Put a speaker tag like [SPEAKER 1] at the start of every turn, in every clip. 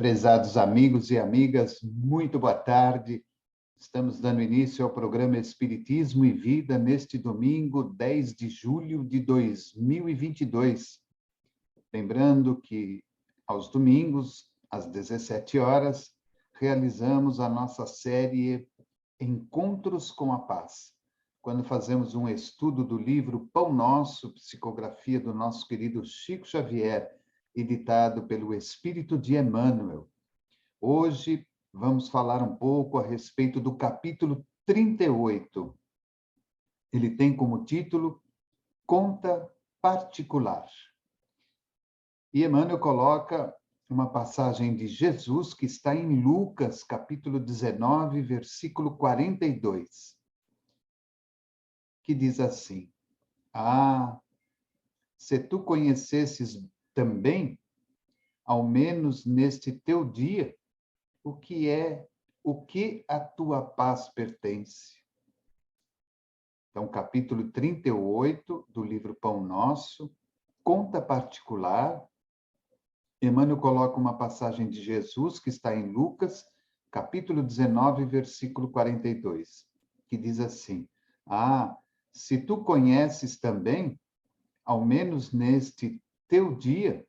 [SPEAKER 1] Prezados amigos e amigas, muito boa tarde. Estamos dando início ao programa Espiritismo e Vida neste domingo, 10 de julho de 2022. Lembrando que aos domingos, às 17 horas, realizamos a nossa série Encontros com a Paz, quando fazemos um estudo do livro Pão Nosso, psicografia do nosso querido Chico Xavier, editado pelo Espírito de Emmanuel. Hoje vamos falar um pouco a respeito do capítulo 38. Ele tem como título Conta Particular. E Emmanuel coloca uma passagem de Jesus que está em Lucas, capítulo 19, versículo 42, que diz assim: se tu conhecesses também, ao menos neste teu dia, o que a tua paz pertence. Então, capítulo 38 do livro Pão Nosso, Conta Particular. Emmanuel coloca uma passagem de Jesus que está em Lucas, capítulo 19, versículo 42, que diz assim: se tu conheces também, ao menos neste teu dia,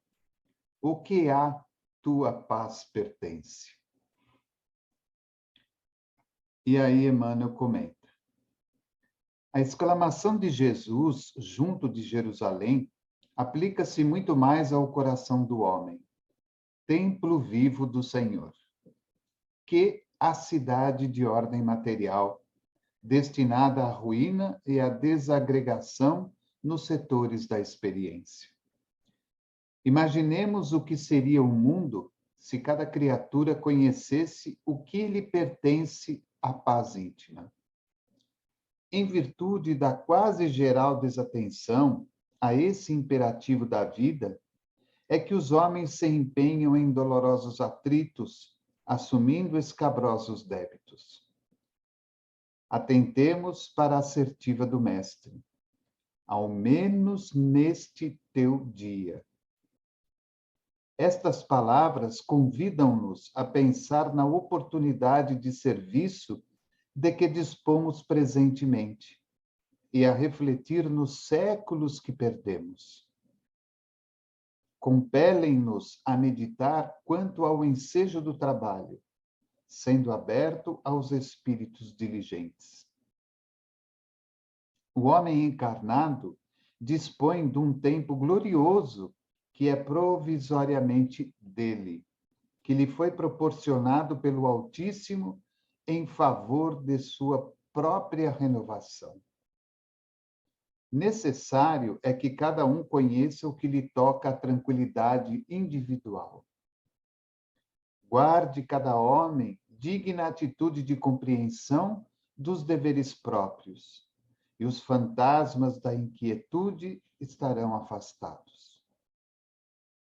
[SPEAKER 1] o que a tua paz pertence. E aí Emmanuel comenta: a exclamação de Jesus junto de Jerusalém aplica-se muito mais ao coração do homem, templo vivo do Senhor, que à cidade de ordem material, destinada à ruína e à desagregação nos setores da experiência. Imaginemos o que seria o mundo se cada criatura conhecesse o que lhe pertence à paz íntima. Em virtude da quase geral desatenção a esse imperativo da vida, é que os homens se empenham em dolorosos atritos, assumindo escabrosos débitos. Atentemos para a assertiva do Mestre: ao menos neste teu dia. Estas palavras convidam-nos a pensar na oportunidade de serviço de que dispomos presentemente e a refletir nos séculos que perdemos. Compelem-nos a meditar quanto ao ensejo do trabalho, sendo aberto aos espíritos diligentes. O homem encarnado dispõe de um tempo glorioso que é provisoriamente dele, que lhe foi proporcionado pelo Altíssimo em favor de sua própria renovação. Necessário é que cada um conheça o que lhe toca à tranquilidade individual. Guarde cada homem digna atitude de compreensão dos deveres próprios, e os fantasmas da inquietude estarão afastados.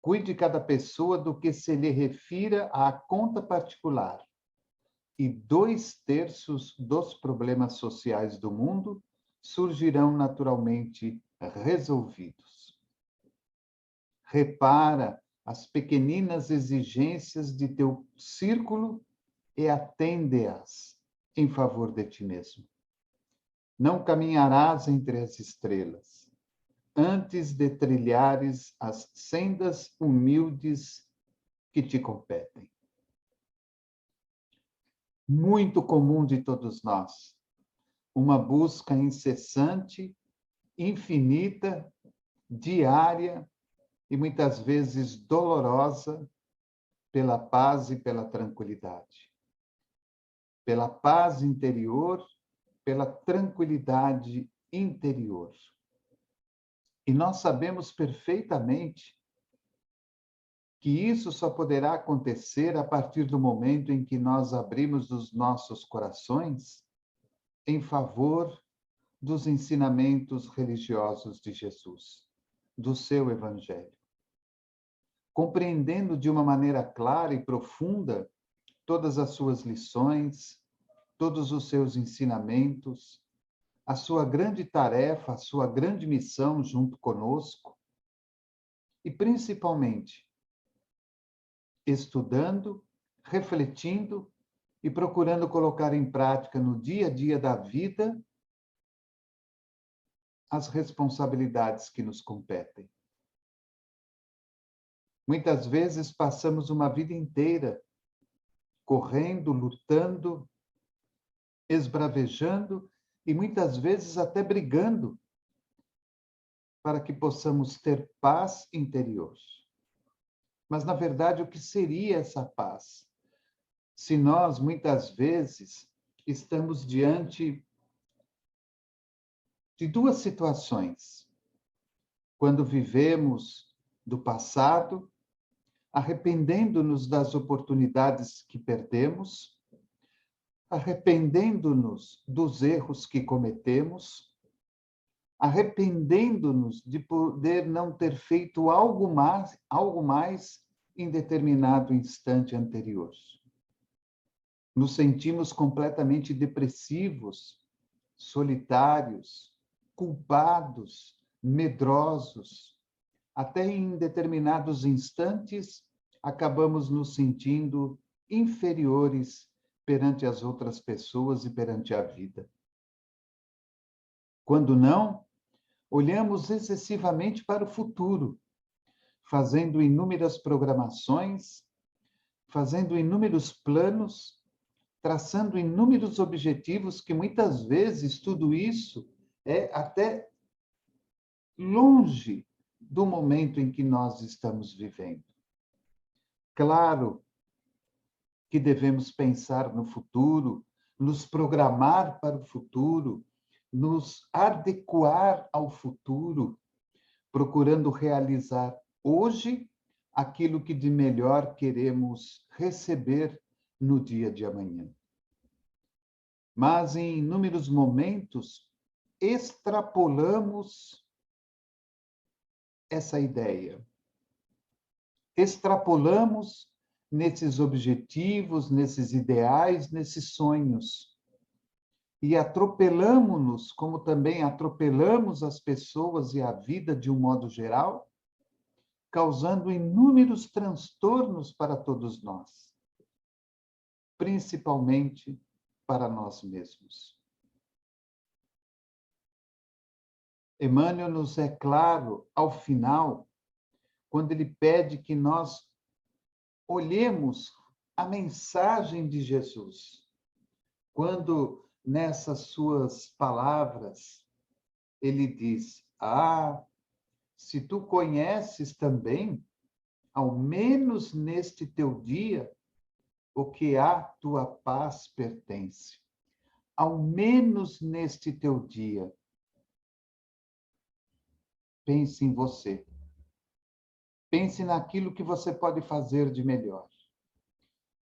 [SPEAKER 1] Cuide cada pessoa do que se lhe refira à conta particular, e 2/3 dos problemas sociais do mundo surgirão naturalmente resolvidos. Repara as pequeninas exigências de teu círculo e atende-as em favor de ti mesmo. Não caminharás entre as estrelas, antes de trilhares as sendas humildes que te competem. Muito comum de todos nós, uma busca incessante, infinita, diária e muitas vezes dolorosa pela paz e pela tranquilidade. Pela paz interior, pela tranquilidade interior. E nós sabemos perfeitamente que isso só poderá acontecer a partir do momento em que nós abrimos os nossos corações em favor dos ensinamentos religiosos de Jesus, do seu Evangelho. Compreendendo de uma maneira clara e profunda todas as suas lições, todos os seus ensinamentos, a sua grande tarefa, a sua grande missão junto conosco, e principalmente estudando, refletindo e procurando colocar em prática no dia a dia da vida as responsabilidades que nos competem. Muitas vezes passamos uma vida inteira correndo, lutando, esbravejando e muitas vezes até brigando para que possamos ter paz interior. Mas, na verdade, o que seria essa paz? Se nós, muitas vezes, estamos diante de duas situações. Quando vivemos do passado, arrependendo-nos das oportunidades que perdemos, arrependendo-nos dos erros que cometemos, arrependendo-nos de poder não ter feito algo mais em determinado instante anterior. Nos sentimos completamente depressivos, solitários, culpados, medrosos. Até em determinados instantes, acabamos nos sentindo inferiores perante as outras pessoas e perante a vida. Quando não, olhamos excessivamente para o futuro, fazendo inúmeras programações, fazendo inúmeros planos, traçando inúmeros objetivos que muitas vezes tudo isso é até longe do momento em que nós estamos vivendo. Claro que devemos pensar no futuro, nos programar para o futuro, nos adequar ao futuro, procurando realizar hoje aquilo que de melhor queremos receber no dia de amanhã. Mas em inúmeros momentos extrapolamos essa ideia. Extrapolamos nesses objetivos, nesses ideais, nesses sonhos. E atropelamos-nos, como também atropelamos as pessoas e a vida de um modo geral, causando inúmeros transtornos para todos nós, principalmente para nós mesmos. Emmanuel nos é claro, ao final, quando ele pede que nós olhemos a mensagem de Jesus. Quando, nessas suas palavras, ele diz: se tu conheces também, ao menos neste teu dia, o que à tua paz pertence. Ao menos neste teu dia. Pense em você. Pense naquilo que você pode fazer de melhor.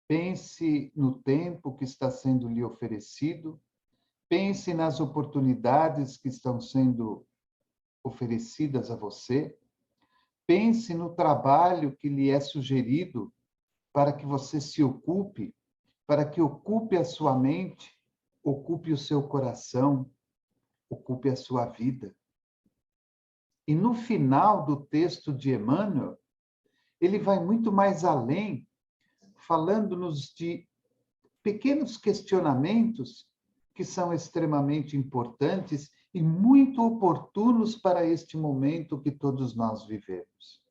[SPEAKER 1] Pense no tempo que está sendo lhe oferecido. Pense nas oportunidades que estão sendo oferecidas a você. Pense no trabalho que lhe é sugerido para que você se ocupe, para que ocupe a sua mente, ocupe o seu coração, ocupe a sua vida. E no final do texto de Emmanuel, ele vai muito mais além, falando-nos de pequenos questionamentos que são extremamente importantes e muito oportunos para este momento que todos nós vivemos.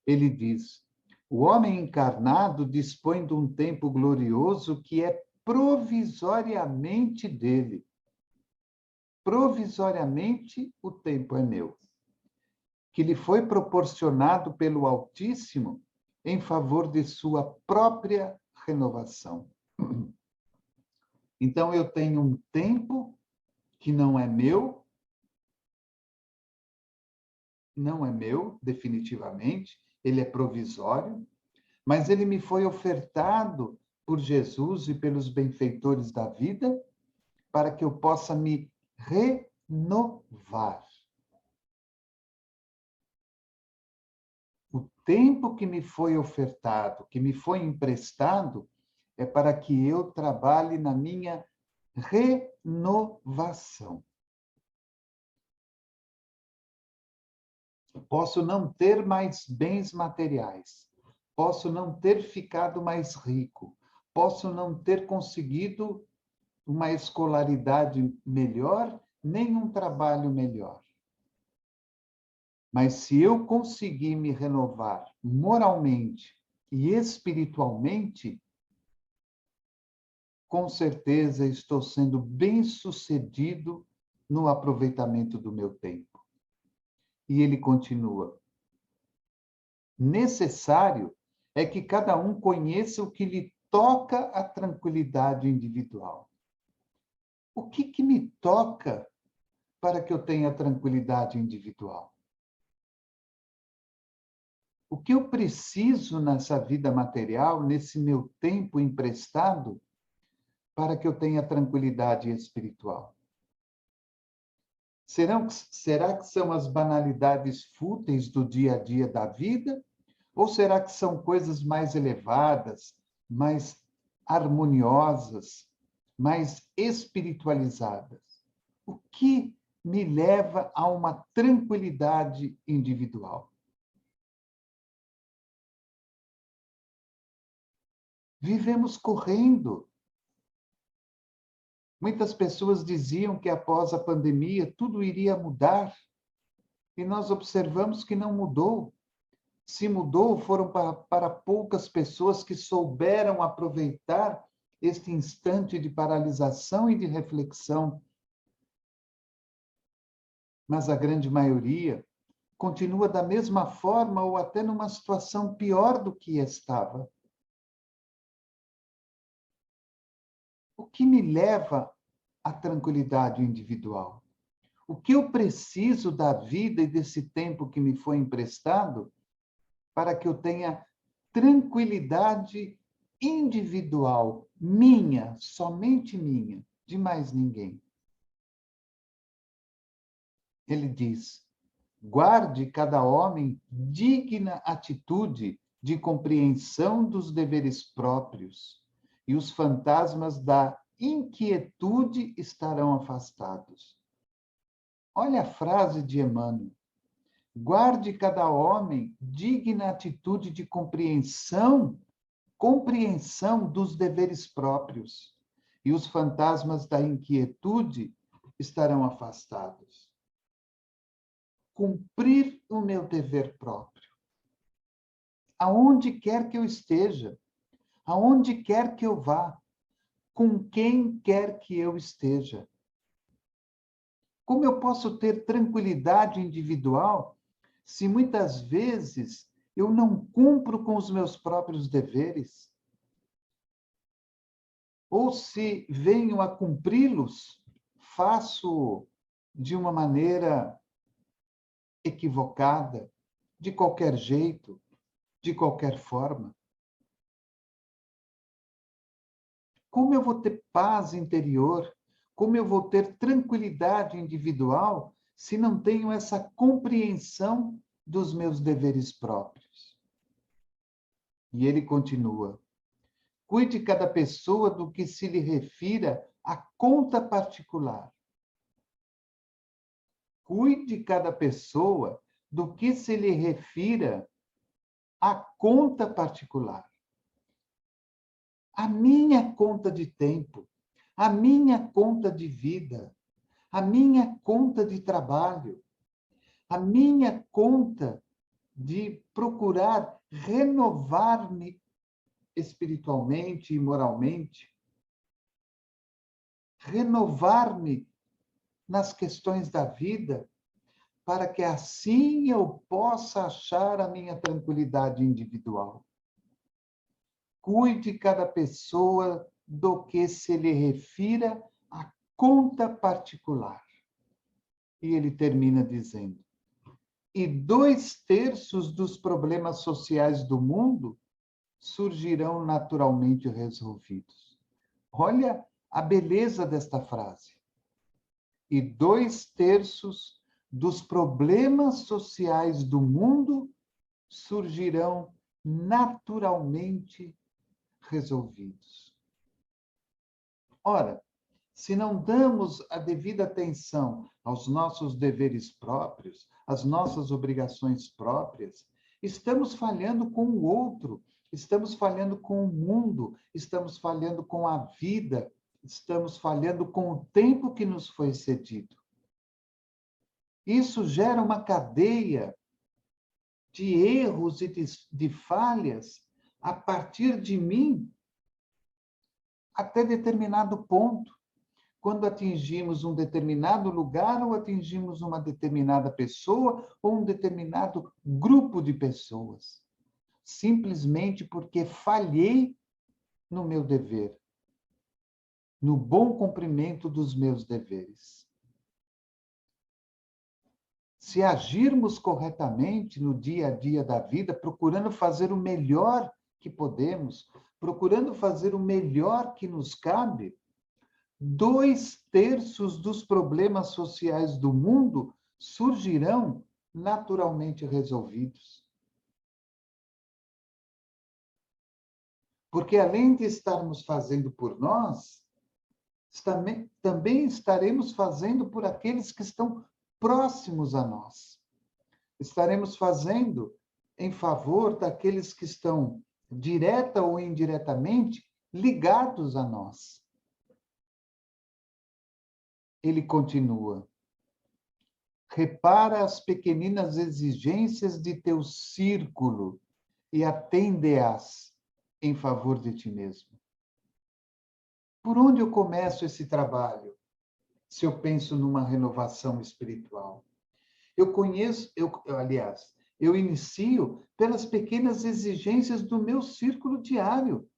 [SPEAKER 1] Ele diz: o homem encarnado dispõe de um tempo glorioso que é provisoriamente dele. Provisoriamente o tempo é meu, que lhe foi proporcionado pelo Altíssimo em favor de sua própria renovação. Então, eu tenho um tempo que não é meu, definitivamente, ele é provisório, mas ele me foi ofertado por Jesus e pelos benfeitores da vida para que eu possa me renovar. O tempo que me foi ofertado, que me foi emprestado, é para que eu trabalhe na minha renovação. Posso não ter mais bens materiais, posso não ter ficado mais rico, posso não ter conseguido uma escolaridade melhor, nem um trabalho melhor. Mas se eu conseguir me renovar moralmente e espiritualmente, com certeza estou sendo bem-sucedido no aproveitamento do meu tempo. E ele continua: necessário é que cada um conheça o que lhe toca a tranquilidade individual. O que me toca para que eu tenha tranquilidade individual? O que eu preciso nessa vida material, nesse meu tempo emprestado, para que eu tenha tranquilidade espiritual? Será que são as banalidades fúteis do dia a dia da vida? Ou será que são coisas mais elevadas, mais harmoniosas, mais espiritualizadas? O que me leva a uma tranquilidade individual? Vivemos correndo. Muitas pessoas diziam que após a pandemia tudo iria mudar, e nós observamos que não mudou. Se mudou, foram para poucas pessoas que souberam aproveitar este instante de paralisação e de reflexão. Mas a grande maioria continua da mesma forma ou até numa situação pior do que estava. O que me leva à tranquilidade individual? O que eu preciso da vida e desse tempo que me foi emprestado para que eu tenha tranquilidade individual, minha, somente minha, de mais ninguém? Ele diz: guarde cada homem digna atitude de compreensão dos deveres próprios, e os fantasmas da inquietude estarão afastados. Olha a frase de Emmanuel: guarde cada homem digna atitude de compreensão dos deveres próprios, e os fantasmas da inquietude estarão afastados. Cumprir o meu dever próprio. Aonde quer que eu esteja, aonde quer que eu vá, com quem quer que eu esteja. Como eu posso ter tranquilidade individual se muitas vezes eu não cumpro com os meus próprios deveres? Ou se venho a cumpri-los, faço de uma maneira equivocada, de qualquer jeito, de qualquer forma? Como eu vou ter paz interior? Como eu vou ter tranquilidade individual se não tenho essa compreensão dos meus deveres próprios? E ele continua: cuide cada pessoa do que se lhe refira à conta particular. Cuide cada pessoa do que se lhe refira à conta particular. A minha conta de tempo, a minha conta de vida, a minha conta de trabalho, a minha conta de procurar renovar-me espiritualmente e moralmente, renovar-me nas questões da vida, para que assim eu possa achar a minha tranquilidade individual. Cuide cada pessoa do que se lhe refira à conta particular. E ele termina dizendo: e 2/3 dos problemas sociais do mundo surgirão naturalmente resolvidos. Olha a beleza desta frase. E 2/3 dos problemas sociais do mundo surgirão naturalmente resolvidos. Ora, se não damos a devida atenção aos nossos deveres próprios, às nossas obrigações próprias, Estamos falhando com o outro, estamos falhando com o mundo, estamos falhando com a vida, estamos falhando com o tempo que nos foi cedido. Isso gera uma cadeia de erros e de falhas a partir de mim até determinado ponto. Quando atingimos um determinado lugar ou atingimos uma determinada pessoa ou um determinado grupo de pessoas, simplesmente porque falhei no meu dever, no bom cumprimento dos meus deveres. Se agirmos corretamente no dia a dia da vida, procurando fazer o melhor que podemos, procurando fazer o melhor que nos cabe, 2/3 dos problemas sociais do mundo surgirão naturalmente resolvidos. Porque além de estarmos fazendo por nós, também estaremos fazendo por aqueles que estão próximos a nós. Estaremos fazendo em favor daqueles que estão, direta ou indiretamente, ligados a nós. Ele continua: repara as pequeninas exigências de teu círculo e atende-as em favor de ti mesmo. Por onde eu começo esse trabalho, se eu penso numa renovação espiritual? Eu inicio pelas pequenas exigências do meu círculo diário.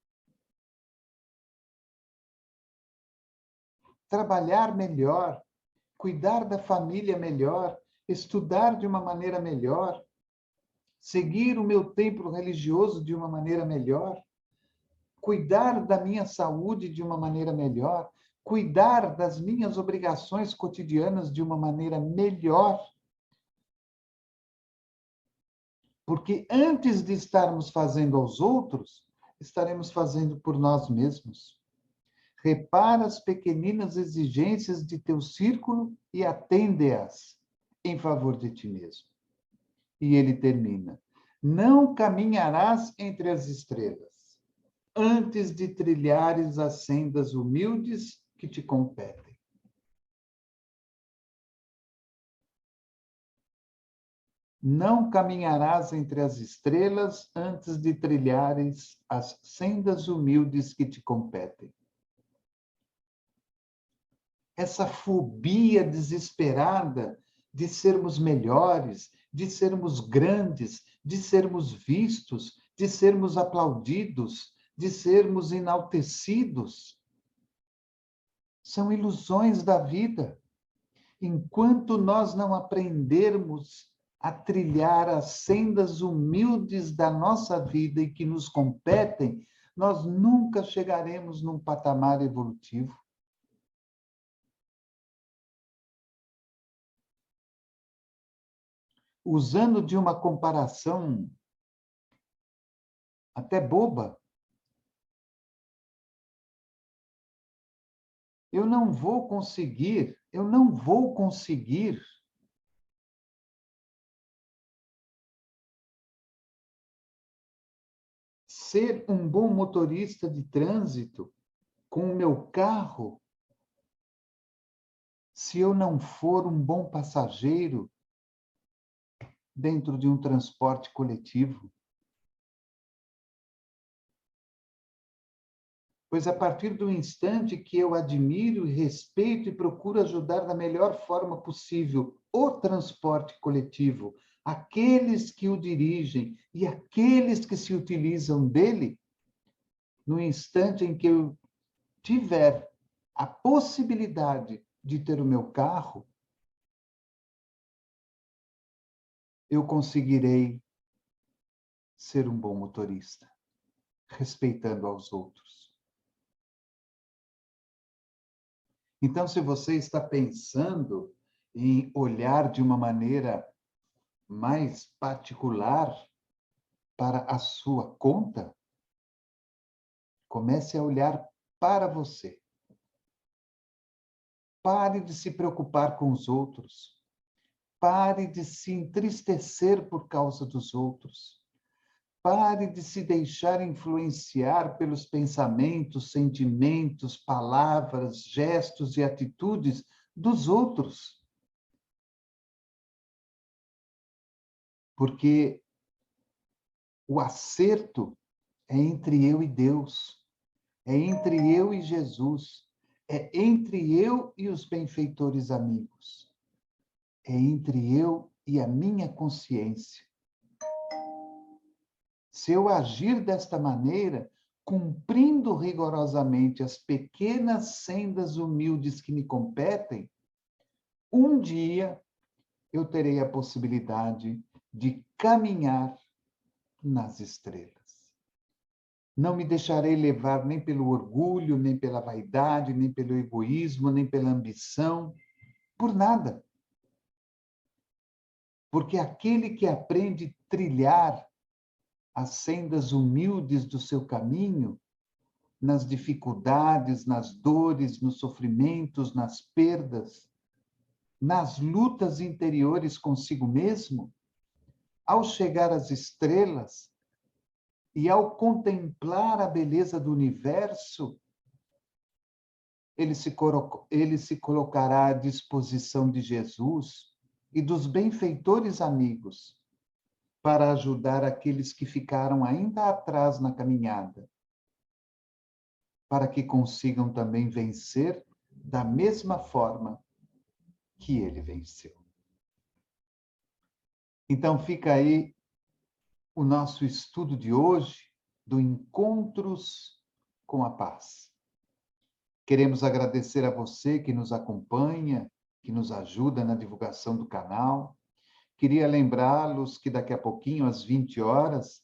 [SPEAKER 1] Trabalhar melhor, cuidar da família melhor, estudar de uma maneira melhor, seguir o meu templo religioso de uma maneira melhor, cuidar da minha saúde de uma maneira melhor, cuidar das minhas obrigações cotidianas de uma maneira melhor. Porque antes de estarmos fazendo aos outros, estaremos fazendo por nós mesmos. Repara as pequeninas exigências de teu círculo e atende-as em favor de ti mesmo. E ele termina: não caminharás entre as estrelas, antes de trilhares as sendas humildes que te competem. Não caminharás entre as estrelas antes de trilhares as sendas humildes que te competem. Essa fobia desesperada de sermos melhores, de sermos grandes, de sermos vistos, de sermos aplaudidos, de sermos enaltecidos, são ilusões da vida. Enquanto nós não aprendermos a trilhar as sendas humildes da nossa vida e que nos competem, nós nunca chegaremos num patamar evolutivo. Usando de uma comparação até boba, eu não vou conseguir ser um bom motorista de trânsito com o meu carro se eu não for um bom passageiro dentro de um transporte coletivo. Pois a partir do instante que eu admiro e respeito e procuro ajudar da melhor forma possível o transporte coletivo, aqueles que o dirigem e aqueles que se utilizam dele, no instante em que eu tiver a possibilidade de ter o meu carro, eu conseguirei ser um bom motorista, respeitando aos outros. Então, se você está pensando em olhar de uma maneira mais particular para a sua conta, comece a olhar para você. Pare de se preocupar com os outros. Pare de se entristecer por causa dos outros. Pare de se deixar influenciar pelos pensamentos, sentimentos, palavras, gestos e atitudes dos outros. Porque o acerto é entre eu e Deus, é entre eu e Jesus, é entre eu e os benfeitores amigos, é entre eu e a minha consciência. Se eu agir desta maneira, cumprindo rigorosamente as pequenas sendas humildes que me competem, um dia eu terei a possibilidade de caminhar nas estrelas. Não me deixarei levar nem pelo orgulho, nem pela vaidade, nem pelo egoísmo, nem pela ambição, por nada. Porque aquele que aprende a trilhar as sendas humildes do seu caminho, nas dificuldades, nas dores, nos sofrimentos, nas perdas, nas lutas interiores consigo mesmo, ao chegar às estrelas e ao contemplar a beleza do universo, ele se colocará à disposição de Jesus e dos benfeitores amigos para ajudar aqueles que ficaram ainda atrás na caminhada, para que consigam também vencer da mesma forma que ele venceu. Então fica aí o nosso estudo de hoje do Encontros com a Paz. Queremos agradecer a você que nos acompanha, que nos ajuda na divulgação do canal. Queria lembrá-los que daqui a pouquinho, às 20 horas,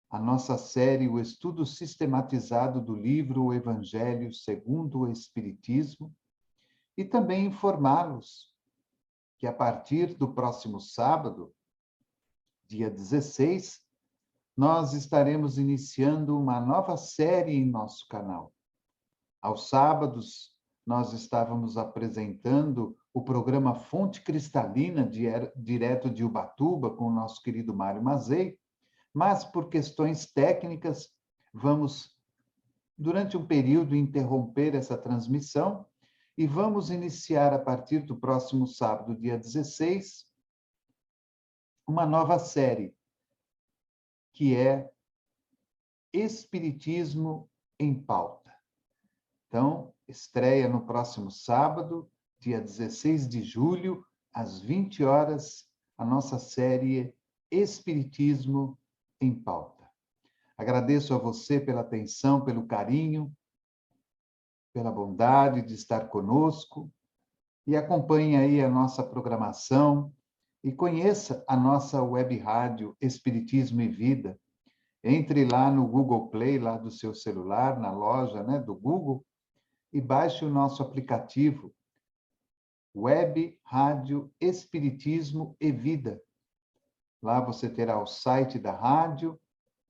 [SPEAKER 1] a nossa série, o estudo sistematizado do livro O Evangelho segundo o Espiritismo, e também informá-los que a partir do próximo sábado, dia 16, nós estaremos iniciando uma nova série em nosso canal. Aos sábados, nós estávamos apresentando o programa Fonte Cristalina, direto de Ubatuba, com o nosso querido Mário Mazei, mas por questões técnicas, vamos, durante um período, interromper essa transmissão e vamos iniciar, a partir do próximo sábado, dia 16, uma nova série, que é Espiritismo em Pauta. Então, estreia no próximo sábado, dia 16 de julho, às 20 horas, a nossa série Espiritismo em Pauta. Agradeço a você pela atenção, pelo carinho, pela bondade de estar conosco e acompanhe aí a nossa programação e conheça a nossa web rádio Espiritismo e Vida. Entre lá no Google Play, lá do seu celular, na loja, né, do Google, e baixe o nosso aplicativo Web Rádio Espiritismo e Vida. Lá você terá o site da rádio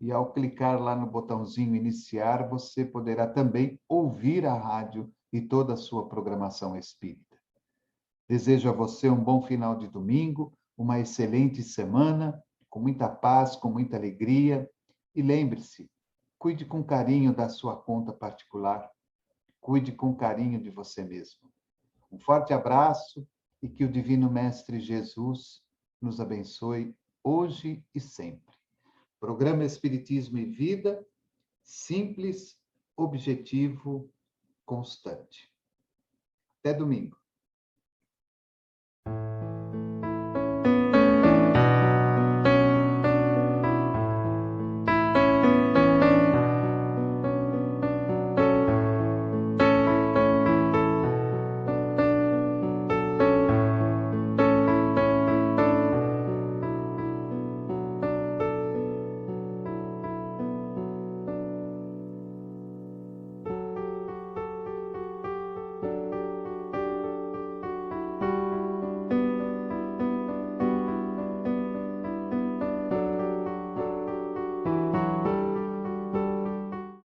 [SPEAKER 1] e, ao clicar lá no botãozinho iniciar, você poderá também ouvir a rádio e toda a sua programação espírita. Desejo a você um bom final de domingo, uma excelente semana, com muita paz, com muita alegria. E lembre-se, cuide com carinho da sua conta particular, cuide com carinho de você mesmo. Um forte abraço e que o Divino Mestre Jesus nos abençoe hoje e sempre. Programa Espiritismo e Vida, simples, objetivo, constante. Até domingo.